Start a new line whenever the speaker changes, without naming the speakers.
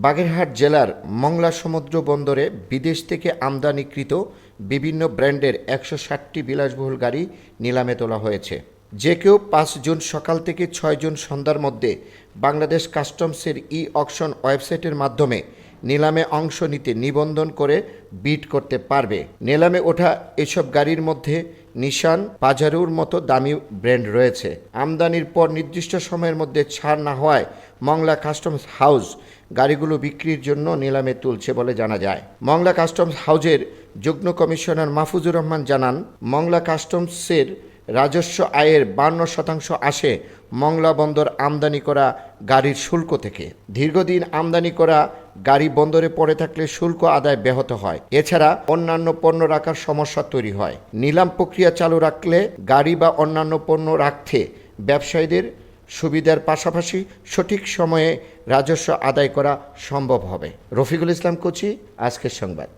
বাগেরহাট জেলার মংলা সমুদ্র বন্দরে বিদেশ থেকে আমদানিকৃত বিভিন্ন ব্র্যান্ডের ১৬০টি বিলাসবহুল গাড়ি নিলামে তোলা হয়েছে। যে কেউ ৫ জুন সকাল থেকে ৬ জুন সন্ধ্যার মধ্যে বাংলাদেশ কাস্টমসের অকশন ওয়েবসাইটের মাধ্যমে নিলামে অংশ নিতে নিবন্ধন করে বিড করতে পারবে। নিলামে ওঠা এসব গাড়ির মধ্যে নিশান, পাজারোর মতো দামি ব্র্যান্ড রয়েছে। আমদানির পর নির্দিষ্ট সময়ের মধ্যে ছাড় না হওয়ায় মংলা কাস্টমস হাউস গাড়িগুলো বিক্রির জন্য নিলামে তুলছে বলে জানা যায়। মংলা কাস্টমস হাউসের যুগ্ম কমিশনার মাহফুজুর রহমান জানান, মংলা কাস্টমসের রাজস্ব আয়ের ৫২% আসে মংলা বন্দর আমদানি করা গাড়ির শুল্ক থেকে। দীর্ঘদিন আমদানি করা গাড়ি বন্দরে পড়ে থাকলে শুল্ক আদায় ব্যাহত হয়। এছাড়া অন্যান্য পণ্য রাখার সমস্যা তৈরি হয়। নিলাম প্রক্রিয়া চালু রাখলে গাড়ি বা অন্যান্য পণ্য রাখতে ব্যবসায়ীদের সুবিধার পাশাপাশি সঠিক সময়ে রাজস্ব আদায় করা সম্ভব হবে। রফিকুল ইসলাম কোচি, আজকের সংবাদ।